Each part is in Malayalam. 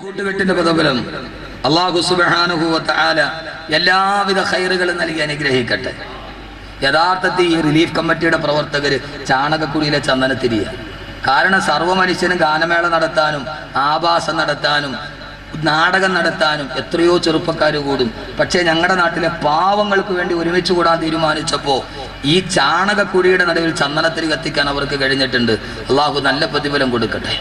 കൂട്ടുകെട്ടിന്റെ പദബലം അല്ലാഹു സുബ്ഹാനഹു വ തആല എല്ലാവിധ ഖൈറുകളും നൽകി അനുഗ്രഹിക്കട്ടെ. യഥാർത്ഥത്തിൽ ഈ റിലീഫ് കമ്മിറ്റിയുടെ പ്രവർത്തകര് ചാണകക്കുടിയിലെ ചന്ദനത്തിരിയാണ്. കാരണം സർവ്വ മനുഷ്യനും ഗാനമേള നടത്താനും ആഭാസം നടത്താനും നാടകം നടത്താനും എത്രയോ ചെറുപ്പക്കാർ കൂടും. പക്ഷേ ഞങ്ങളുടെ നാട്ടിലെ പാവങ്ങൾക്ക് വേണ്ടി ഒരുമിച്ച് കൂടാൻ തീരുമാനിച്ചപ്പോൾ ഈ ചാണകക്കുടിയുടെ നടുവിൽ ചന്ദനത്തിരി കത്തിക്കാൻ അവർക്ക് കഴിഞ്ഞിട്ടുണ്ട്. അള്ളാഹു നല്ല പ്രതിഫലം കൊടുക്കട്ടെ,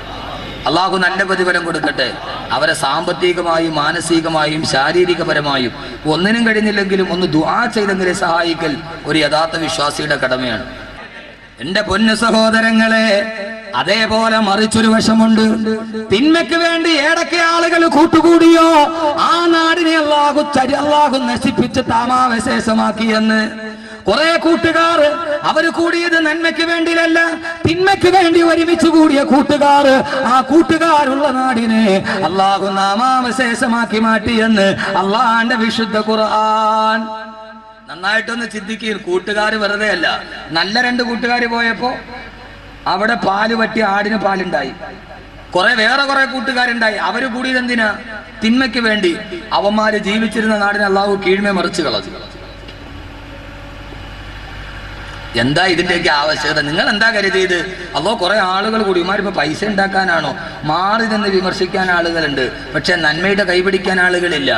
അള്ളാഹു നല്ല പ്രതിഫലം കൊടുക്കട്ടെ. അവരെ സാമ്പത്തികമായും മാനസികമായും ശാരീരികപരമായും ഒന്നിനും കഴിഞ്ഞില്ലെങ്കിലും ഒന്ന് ദുആ ചെയ്തെങ്കിലെ സഹായിക്കൽ ഒരു യഥാർത്ഥ വിശ്വാസിയുടെ കടമയാണ്. എന്റെ പൊന്നു സഹോദരങ്ങളെ, അതേപോലെ മറിച്ചൊരു വശമുണ്ട്. തിന്മയ്ക്ക് വേണ്ടി ഏതൊക്കെ ആളുകൾ കൂട്ടുകൂടിയോ ആ നാടിനെ അല്ലാഹു നശിപ്പിച്ച് താമാവശേഷമാക്കിയെന്ന്. കുറെ കൂട്ടുകാർ അവര് കൂടിയത് നന്മയ്ക്ക് വേണ്ടിയല്ല, തിന്മയ്ക്ക് വേണ്ടി ഒരുമിച്ച് കൂടിയ കൂട്ടുകാർ, ആ കൂട്ടുകാരുള്ള നാടിനെ അല്ലാഹു നാമാവശേഷമാക്കി മാറ്റിയെന്ന് അള്ളാന്റെ വിശുദ്ധ ഖുർആൻ. നന്നായിട്ടൊന്ന് ചിന്തിക്കുക. കൂട്ടുകാര് വെറുതെ അല്ല. നല്ല രണ്ട് കൂട്ടുകാര് പോയപ്പോ അവിടെ പാല് പറ്റി ആടിന് പാലുണ്ടായി. വേറെ കുറെ കൂട്ടുകാരുണ്ടായി. അവര് കൂടിയത് എന്തിനാ? തിന്മയ്ക്ക് വേണ്ടി. അവന്മാര് ജീവിച്ചിരുന്ന നാടിനെ അള്ളാഹു കീഴ്മേ മറിച്ച് കളഞ്ഞു. എന്താ ഇതിന്റെയൊക്കെ ആവശ്യകത? നിങ്ങൾ എന്താ കരുതിയത്? അല്ലോ കുറെ ആളുകൾ കൂടി ഇമാരിപ്പോ പൈസ ഉണ്ടാക്കാനാണോ? മാറി നിന്ന് വിമർശിക്കാൻ ആളുകളുണ്ട്, പക്ഷെ നന്മയുടെ കൈപിടിക്കാൻ ആളുകളില്ല.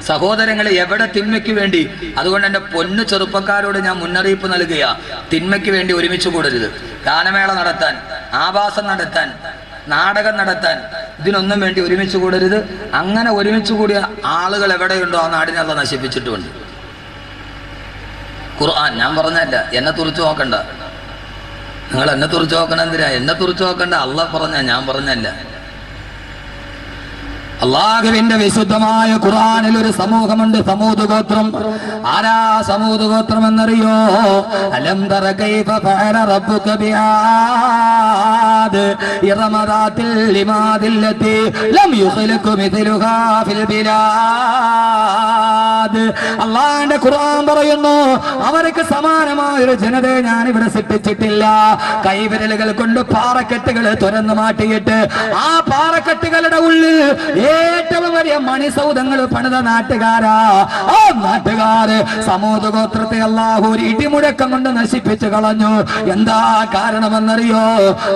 സഹോദരങ്ങളെ, എവിടെ തിന്മയ്ക്ക് വേണ്ടി? അതുകൊണ്ട് എൻ്റെ പൊന്നു ചെറുപ്പക്കാരോട് ഞാൻ മുന്നറിയിപ്പ് നൽകുക, തിന്മയ്ക്ക് വേണ്ടി ഒരുമിച്ച് കൂടരുത്. ഗാനമേള നടത്താൻ, ആഭാസം നടത്താൻ, നാടകം നടത്താൻ, ഇതിനൊന്നും വേണ്ടി ഒരുമിച്ച് കൂടരുത്. അങ്ങനെ ഒരുമിച്ച് കൂടിയ ആളുകൾ എവിടെയുണ്ടോ ആ നാടിനെ അള്ളാഹു നശിപ്പിച്ചിട്ടുമുണ്ട്. ഖുർആൻ ഞാൻ പറഞ്ഞല്ല, എന്നെ തുറിച്ച് നോക്കണ്ട. നിങ്ങൾ എന്നെ തുറിച്ച് നോക്കണം. എന്തിനാ എന്നെ തുറിച്ച് നോക്കണ്ട? അള്ളാഹ് പറഞ്ഞ, ഞാൻ പറഞ്ഞല്ല. അള്ളാഹുവിന്റെ വിശുദ്ധമായ ഖുർആനിൽ ഒരു സമൂഹമുണ്ട്, സമൂദ് ഗോത്രം. ആരാ സമൂദ് ഗോത്രം എന്നറിയോ? അലം തറ കൈഫ ഫഅല റബ്ബുക ബിആദ് ഇറമ ദാത്തിൽ ലിമാദിൽ ലതി ലം യുഖ്ലഖു മിഥ്ലുഹാ ഫിൽ ബിലാദ്. അള്ളാഹുവിന്റെ ഖുർആൻ പറയുന്നു, അവർക്ക് സമാനമായ ഒരു ജനതയെ ഞാൻ ഇവിടെ സൃഷ്ടിച്ചിട്ടില്ല. കൈവിരലുകൾ കൊണ്ട് പാറക്കെട്ടുകൾ തുറന്നു മാറ്റിയിട്ട് ആ പാറക്കെട്ടുകളുടെ ഉള്ളിൽ ഏറ്റവും വലിയ മണിസൗധങ്ങൾ പണിത നാട്ടുകാരാ. ആ നാട്ടുകാര് സമൂദ് ഗോത്രത്തെ അല്ലാഹു ഒരു ഇടിമുഴക്കം കൊണ്ട് നശിപ്പിച്ചു കളഞ്ഞു. എന്താ കാരണമെന്നറിയോ?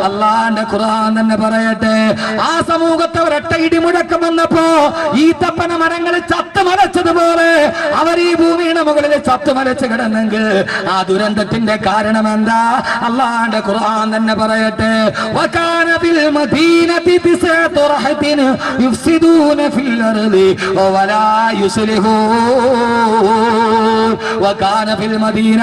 അള്ളാന്റെ ഖുർആൻ തന്നെ പറയട്ടെ, ആ സമൂഹത്തെ ഒരൊറ്റ ഇടിമുഴക്കം വന്നപ്പോ ഈത്തപ്പന മരങ്ങൾ ചത്തുമലച്ചതുപോലെ അവർ ഈ ഭൂമിയുടെ മുകളിൽ ചത്തുമലച്ച് കിടന്നെങ്കിൽ ആ ദുരന്തത്തിന്റെ കാരണം എന്താ? അള്ളാന്റെ ഖുർആൻ തന്നെ പറയട്ടെ, വകാന ബിൽ മദീനതി തിസ്അതു റഹത്തിൻ യുഫ്സിദൂന ഫിൽ അർളി വലാ യുസ്ലിഹൂൻ. വകാന ബിൽ മദീന,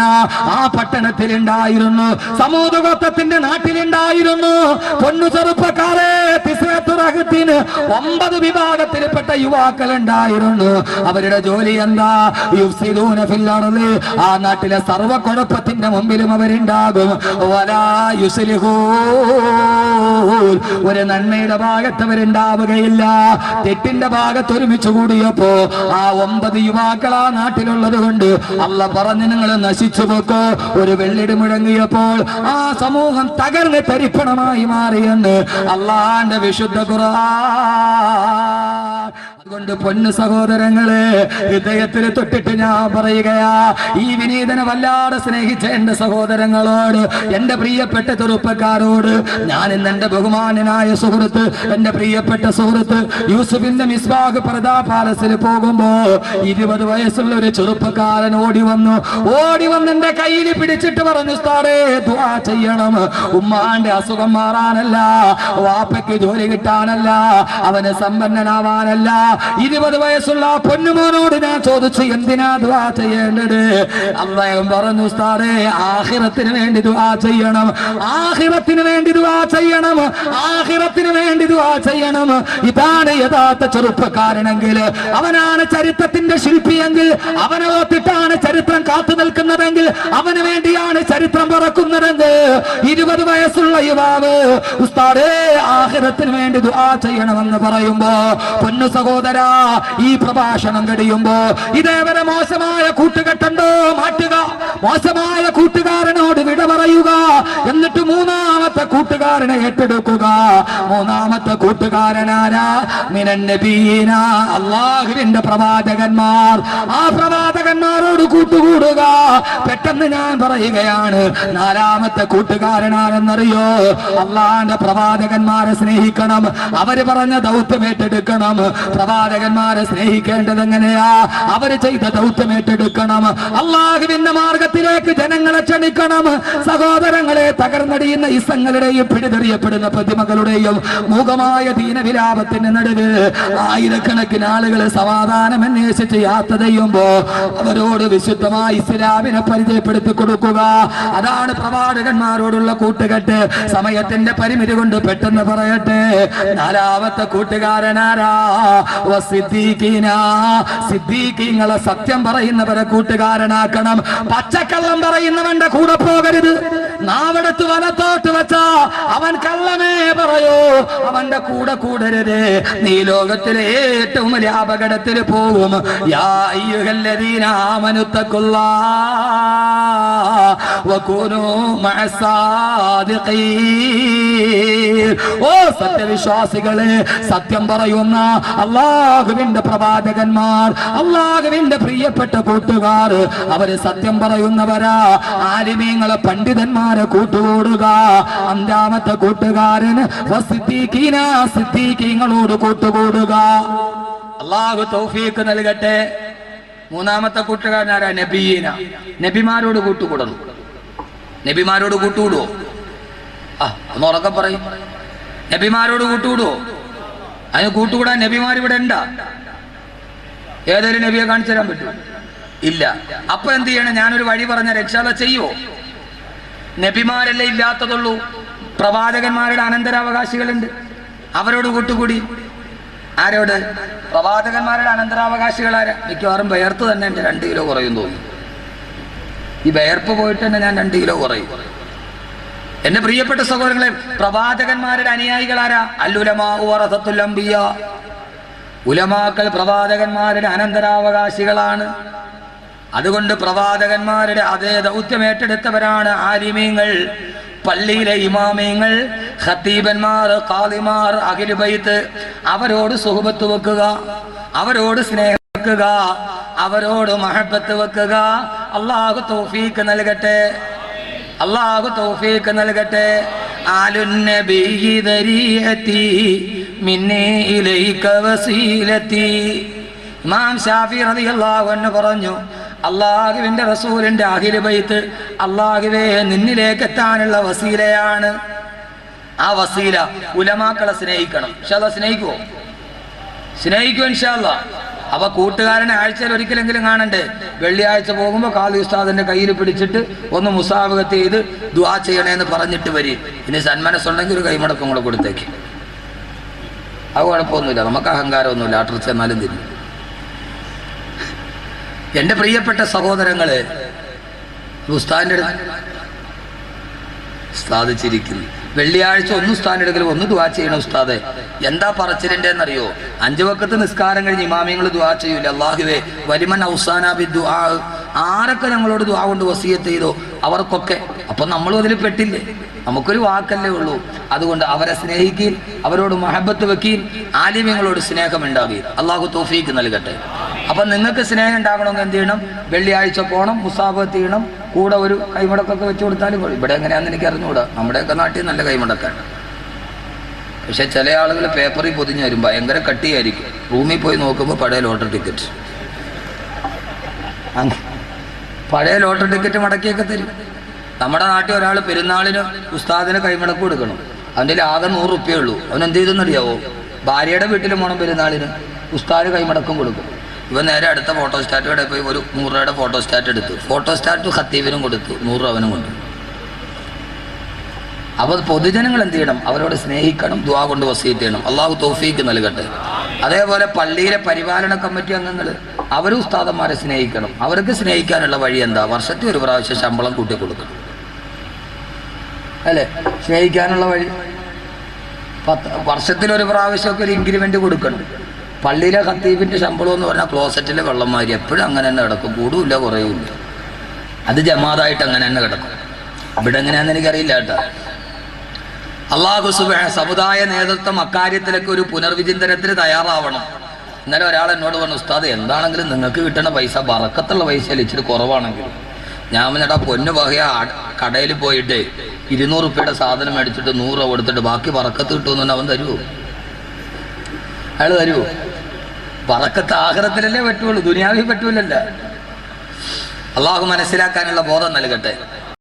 ആ പട്ടണത്തിൽ ഉണ്ടായിരുന്നു, സമൂദ് ഗോത്രത്തിന്റെ നാട്ടിലുണ്ടായിരുന്നു പൊന്നു ചെറുപ്പക്കാരെ, തിസ്അതു റഹത്തിൻ 9 വിഭാഗത്തിൽപ്പെട്ട യുവാക്കൾ ഉണ്ടായിരുന്നു. അവരുടെ ജോലി എന്താ? യുഫ്സിദൂന ഫിൽ അർളി, ആ നാട്ടിലെ സർവ്വ കുഴപ്പത്തിന്റെ മുമ്പിലും അവരുണ്ടാകും. വലാ യുസ്ലിഹൂൻ, ഒരു നന്മയുടെ ഭാഗത്ത് അവരുണ്ടാവുകയില്ല. തെറ്റിന്റെ ഭാഗത്ത് ഒരുമിച്ച് കൂടിയപ്പോ ആ 9 യുവാക്കൾ ആ നാട്ടിലുള്ളത് കൊണ്ട് അള്ളാഹ് പറഞ്ഞു, നിങ്ങൾ നശിച്ചു പോക്കോ. ഒരു വെള്ളിടി മുഴങ്ങിയപ്പോൾ ആ സമൂഹം തകർന്ന് തരിപ്പണമായി മാറിയെന്ന് അള്ളാന്റെ വിശുദ്ധ ഖുർആൻ. അതുകൊണ്ട് പൊന്നു സഹോദരങ്ങളെ, ഹൃദയത്തിൽ തൊട്ടിട്ട് ഞാൻ പറയുകയാ, ഈ വിനീതനെ വല്ലാതെ സ്നേഹിച്ച എന്റെ സഹോദരങ്ങളോട്, എന്റെ പ്രിയപ്പെട്ട ചെറുപ്പക്കാരോട് ഞാൻ ഇന്ന് എന്റെ ബഹുമാന്യനായ സുഹൃത്ത്, എന്റെ പ്രിയപ്പെട്ട സുഹൃത്ത് യൂസുഫിന്റെ മിസ്ബാഹ് പർദാ പാലസിൽ പോകുമ്പോ 20 വയസ്സുള്ള ഒരു ചെറുപ്പക്കാരൻ ഓടി വന്ന് എന്റെ കയ്യിൽ പിടിച്ചിട്ട് പറഞ്ഞു, ഉസ്താദേ ദുആ ചെയ്യണം. ഉമ്മാന്റെ അസുഖം മാറാനല്ല, വാപ്പയ്ക്ക് ജോലി കിട്ടാനല്ല, അവന് സമ്പന്നനാവാനല്ല. 20 വയസ്സുള്ള പൊന്നുമോനോട് ഞാൻ ചോദിച്ചു, എന്തിനാ ദുആ ചെയ്യേണ്ടത്? അദ്ദേഹം പറഞ്ഞു, ഉസ്താദേ ആഖിറത്തിന് വേണ്ടി ദുആ ചെയ്യണം, ആഖിറത്തിന് വേണ്ടി ദുആ ചെയ്യണം, ആഖിറത്തിന് വേണ്ടി ദുആ ചെയ്യണം. ഇതാണ് യഥാർത്ഥ ചെറുപ്പക്കാരനെങ്കിൽ, അവനാണ് ചരിത്രത്തിന്റെ ശില്പിയെങ്കിൽ, അവനെ ഓർത്തിട്ടാണ് ചരിത്രം കാത്തു നിൽക്കുന്നതെങ്കിൽ, അവന് വേണ്ടിയാണ് ചരിത്രം പറക്കുന്നതെങ്കിൽ, 20 വയസ്സുള്ള യുവാവ് ഉസ്താദേ ആഖിറത്തിന് വേണ്ടി ദുആ ചെയ്യണമെന്ന് പറയുമ്പോ, പൊന്നു സഹോദരാ, ഈ പ്രഭാഷണം കഴിയുമ്പോ ഇതേവരെ മോശമായ കൂട്ടുകെട്ടുണ്ടോ മാറ്റുക, മോശമായ കൂട്ടുകാരനോട് വിട പറയുക, എന്നിട്ട് മൂന്നാമത്തെ കൂട്ടുകാരനെ ഏറ്റെടുക്കുക. മൂന്നാമത്തെ കൂട്ടുകാരനാരാ? മിനൻ നബിയീന, അല്ലാഹുവിന്റെ പ്രവാചകന്മാർ. ആ പ്രവാചകന്മാരോട് കൂട്ടുകൂടുക. പെട്ടെന്ന് ഞാൻ പറയുകയാണ്, നാലാമത്തെ കൂട്ടുകാരനാരെന്നറിയോ? അള്ളാന്റെ പ്രവാചകന്മാരെ സ്നേഹിക്കണം, അവര് പറഞ്ഞ ദൗത്യം ഏറ്റെടുക്കണം. പ്രവാചകന്മാരെ സ്നേഹിക്കേണ്ടത് എങ്ങനെയാ? അവര് ചെയ്ത ദൗത്യം ഏറ്റെടുക്കണം. അള്ളാഹുവിന്റെ മാർഗത്തിലേക്ക് ജനങ്ങളെ ക്ഷണിക്കണം. സഹോദരങ്ങളെ, തകർന്നടിയുന്ന ഇസങ്ങളുടെയും പിടിതെറിയപ്പെടുന്ന പ്രതിമകളുടെയും മൂകമായ ദീനവിലാപത്തിന്റെ നടുവ് ആയിരക്കണക്കിന് ആളുകൾ സമാധാനം അന്വേഷിച്ച് യാത്ര ചെയ്യുമ്പോ അവരോട് വിശുദ്ധമായ ഇസ്ലാമിനെ പരിചയപ്പെടുത്തി കൊടുക്കുക. അതാണ് പ്രവാചകന്മാരോടുള്ള കൂട്ടുകെട്ട്. സമയത്തിന്റെ പരിമിതി കൊണ്ട് പെട്ടെന്ന് പറയട്ടെ, നാലാമത്തെ കൂട്ടുകാരനാരാ? സിദ്ദീഖീങ്ങളെ, സത്യം പറയുന്നവരെ കൂട്ടുകാരനാക്കണം. പച്ചക്കള്ളം പറയുന്നവന്റെ കൂടെ പോകരുത്. നാവെടുത്ത് വലത്തോട്ട് വെച്ചാ അവൻ കള്ളമേ പറയൂ, അവന്റെ കൂടെ കൂടരുത്. നീ ലോകത്തിലെ ഏറ്റവും വലിയ അപകടത്തിൽ പോകും. യാ അയ്യുഹല്ലദീന ആമനുത്തഖുല്ലാഹ വകൂനൂ മഅസ്സാദിഖീൻ. ഓ സത്യവിശ്വാസികളെ, സത്യം പറയുന്ന അല്ലാഹുവിന്റെ പ്രവാചകന്മാർ, അല്ലാഹുവിന്റെ പ്രിയപ്പെട്ട കൂട്ടുകാർ, അവര് സത്യം പറയുന്നവരാ. ആലിമീങ്ങളെ, പണ്ഡിതന്മാരെ കൂട്ടുകൂടുക. അഞ്ചാമത്തെ കൂട്ടുകാരൻ വസിദ്ദീഖീന, സിദ്ദീഖീങ്ങളോട് കൂട്ടുകൂടുക. അല്ലാഹു തൗഫീഖ് നൽകട്ടെ. മൂന്നാമത്തെ കൂട്ടുകാരനാരാ? നബിയീന, നബിമാരോട് കൂട്ടുകൂടണം. നബിമാരോട് കൂട്ടുകൂടുവോ? ഒന്ന് ഉറക്കെ പറയും. നബിമാരോട് കൂട്ടുകൂടുവോ? അതിന് കൂട്ടുകൂടാൻ നബിമാർ ഇവിടെ ഉണ്ടാ? ഏതൊരു നബിയെ കാണിച്ചു തരാൻ പറ്റുമോ? ഇല്ല. അപ്പൊ എന്ത് ചെയ്യണം? ഞാനൊരു വഴി പറഞ്ഞ രക്ഷാല ചെയ്യുവോ? നബിമാരല്ലേ ഇല്ലാത്തതുള്ളൂ, പ്രവാചകന്മാരുടെ അനന്തരാവകാശികളുണ്ട്, അവരോട് കൂട്ടുകൂടി. ആരോട്? പ്രവാചകന്മാരുടെ അനന്തരാവകാശികളാരാ? മിക്കവാറും ബയർത്ത് തന്നെ എൻ്റെ 2 കിലോ കുറയും തോന്നുന്നു. ഈ ബയർപ്പ് പോയിട്ട് തന്നെ ഞാൻ 2 കിലോ കുറയും. എന്റെ പ്രിയപ്പെട്ട സഹോദരങ്ങളെ, പ്രവാചകന്മാരുടെ അനുയായികളാരാ? അല്ലുലമാ വറസത്തുൽ അംബിയ, ഉലമാക്കൾ പ്രവാചകന്മാരുടെ അനന്തരാവകാശികളാണ്. അതുകൊണ്ട് പ്രവാചകന്മാരുടെ അതേ ദൗത്യം ഏറ്റെടുത്തവരാണ് ആലിമീങ്ങൾ, പള്ളിയിലെ ഇമാമീങ്ങൾ, ഖത്തീബന്മാർ, ഖാദിമാർ, അഹ്ലു ബൈത്ത്. അവരോട് സുഹബത്ത് വെക്കുക, അവരോട് സ്നേഹം വെക്കുക, അവരോട് മഹബത്ത് വെക്കുക. അല്ലാഹു തൗഫീഖ് നൽകട്ടെ, അല്ലാഹു തൗഫീഖ് നൽകട്ടെ. ആലുന്നബിയ്യി ദരീഅതി മിന്നി ഇലൈക വസീലതി. ഇമാം ശാഫി റളിയല്ലാഹു അൻഹു പറഞ്ഞു, അല്ലാഹുവിന്റെ റസൂലിന്റെ അഹ്ലു ബൈത്ത് അല്ലാഹുവേ നിന്നിലേക്ക് എത്താനുള്ള വസീലയാണ്. ആ വസീല ഉലമാക്കളെ സ്നേഹിക്കണം. ഇൻഷാ അല്ലാഹ് സ്നേഹിക്കുമോ? സ്നേഹിക്കും ഇൻഷാ അല്ലാഹ്. അപ്പൊ കൂട്ടുകാരനെ ആഴ്ചയിൽ ഒരിക്കലെങ്കിലും കാണണ്ടേ? വെള്ളിയാഴ്ച പോകുമ്പോൾ ഖാദി ഉസ്താദിന്റെ കയ്യിൽ പിടിച്ചിട്ട് ഒന്ന് മുസാഫഹത്ത് ചെയ്ത് ദുആ ചെയ്യണേന്ന് പറഞ്ഞിട്ട് വരും. ഇനി സന്മനസ്സുണ്ടെങ്കിൽ ഒരു കൈമടക്കം കൂടെ കൊടുത്തേക്ക്. അത് കുഴപ്പമൊന്നുമില്ല, നമുക്ക് അഹങ്കാരമൊന്നുമില്ല. ആട്ടർച്ച എന്നാലും തിരിഞ്ഞു. എൻ്റെ പ്രിയപ്പെട്ട സഹോദരങ്ങളെ, ഉസ്താദിൻ്റെ സ്ഥാപിച്ചിരിക്കുന്നു. വെള്ളിയാഴ്ച ഒന്ന് ഉസ്താദിനെടുക്കലും ഒന്ന് ദുആ ചെയ്യണം. ഉസ്താദെ എന്താ പറച്ചിലിൻ്റെ എന്നറിയോ? 5 വഖത്ത് നിസ്കാരം കഴിഞ്ഞ് ഇമാമിങ്ങൾ ദുആ ചെയ്യൂല, അല്ലാഹുവേ വലിമൻ ഔസാനാ ബിദ്ദുആ, ആരൊക്കെ ഞങ്ങളോട് ദുആ കൊണ്ട് വസിയത്ത് ചെയ്തോ അവർക്കൊക്കെ. അപ്പം നമ്മളും അതിൽ പെട്ടില്ലേ? നമുക്കൊരു വാക്കല്ലേ ഉള്ളൂ. അതുകൊണ്ട് അവരെ സ്നേഹിക്കീൻ, അവരോട് മഹബത്ത് വെക്കീൻ, ആലിമ്യങ്ങളോട് സ്നേഹം ഉണ്ടാകുകയും. അല്ലാഹു തൗഫീഖ് നൽകട്ടെ. അപ്പം നിങ്ങൾക്ക് സ്നേഹം ഉണ്ടാകണമെങ്കിൽ എന്ത് ചെയ്യണം? വെള്ളിയാഴ്ച പോകണം, മുസാഫത്ത് ചെയ്യണം, കൂടെ ഒരു കൈമടക്കൊക്കെ വെച്ച് കൊടുത്താലും ഇവിടെ എങ്ങനെയാണെന്ന് എനിക്ക് അറിഞ്ഞുകൂടാ. നമ്മുടെയൊക്കെ നാട്ടിൽ നല്ല കൈമടക്കാണ്. പക്ഷെ ചില ആളുകൾ പേപ്പറിൽ പൊതിഞ്ഞ് വരും, ഭയങ്കര കട്ടിയായിരിക്കും. റൂമിൽ പോയി നോക്കുമ്പോൾ പഴയ ലോട്ടറി ടിക്കറ്റ്, പഴയ ലോട്ടറി ടിക്കറ്റ് മടക്കിയൊക്കെ തരും. നമ്മുടെ നാട്ടിൽ ഒരാൾ പെരുന്നാളിന് ഉസ്താദിന് കൈമടക്ക് കൊടുക്കണം. അവൻ്റെ ആകെ 100 റുപ്യേ ഉള്ളൂ. അവൻ എന്ത് ചെയ്തെന്നറിയാവോ? ഭാര്യയുടെ വീട്ടിലും പോകണം പെരുന്നാളിന്, ഉസ്താദ് കൈമടക്കം കൊടുക്കും. ഇവൻ നേരെ അടുത്ത ഫോട്ടോസ്റ്റാറ്റ് കടയിൽ പോയി ഒരു 100 രൂപയുടെ ഫോട്ടോസ്റ്റാറ്റ് എടുത്തു. ഫോട്ടോസ്റ്റാറ്റ് ഖത്തീബിനും കൊടുത്തു, 100 അവനും കൊണ്ടു. അപ്പോൾ പൊതുജനങ്ങൾ എന്ത് ചെയ്യണം? അവരോട് സ്നേഹിക്കണം, ദുആ കൊണ്ട് വസിയത്ത് ചെയ്യണം. അല്ലാഹു തൗഫീഖ് നൽകട്ടെ. അതേപോലെ പള്ളിയിലെ പരിപാലന കമ്മിറ്റി അംഗങ്ങൾ അവരും ഉസ്താദന്മാരെ സ്നേഹിക്കണം. അവർക്ക് സ്നേഹിക്കാനുള്ള വഴി എന്താ? വർഷത്തിൽ ഒരു പ്രാവശ്യം ശമ്പളം കൂട്ടി കൊടുക്കണം, അല്ലേ? സ്നേഹിക്കാനുള്ള വഴി വർഷത്തിലൊരു പ്രാവശ്യമൊക്കെ ഒരു ഇൻക്രിമെന്റ് കൊടുക്കണം. പള്ളിയിലെ ഖത്തീബിൻ്റെ ശമ്പളം എന്ന് പറഞ്ഞാൽ ക്ലോസറ്റിലെ വെള്ളംമാരി എപ്പോഴും അങ്ങനെ തന്നെ കിടക്കും, കൂടുമില്ല കുറയുമില്ല. അത് ജമാഅത്തായിട്ട് അങ്ങനെ തന്നെ കിടക്കും. ഇവിടെ എങ്ങനെയാണെന്ന് എനിക്കറിയില്ല കേട്ടോ. അള്ളാഹു സുബ്ഹാനഹു സമുദായ നേതൃത്വം അക്കാര്യത്തിലൊക്കെ ഒരു പുനർവിചിന്തനത്തിന് തയ്യാറാവണം. ഇന്നലെ ഒരാൾ എന്നോട് പറഞ്ഞു, ഉസ്താദ് എന്താണെങ്കിലും നിങ്ങൾക്ക് കിട്ടുന്ന പൈസ ബറക്കത്തുള്ള പൈസയിൽ ഇച്ചിരി കുറവാണെങ്കിലും. ഞാൻ പറഞ്ഞാ പൊന്നു വകയ കടയിൽ പോയിട്ട് 200 രൂപയുടെ സാധനം മേടിച്ചിട്ട് 100 രൂപ കൊടുത്തിട്ട് ബാക്കി ബറക്കത്ത് കിട്ടുമെന്ന് അവൻ തരുമോ? അയാൾ തരുമോ? ബറക്കത്ത് ആഖിറത്തിലല്ലേ പറ്റുള്ളൂ, ദുനിയാവിൽ പറ്റൂലല്ല. അള്ളാഹു മനസ്സിലാക്കാനുള്ള ബോധം നൽകട്ടെ.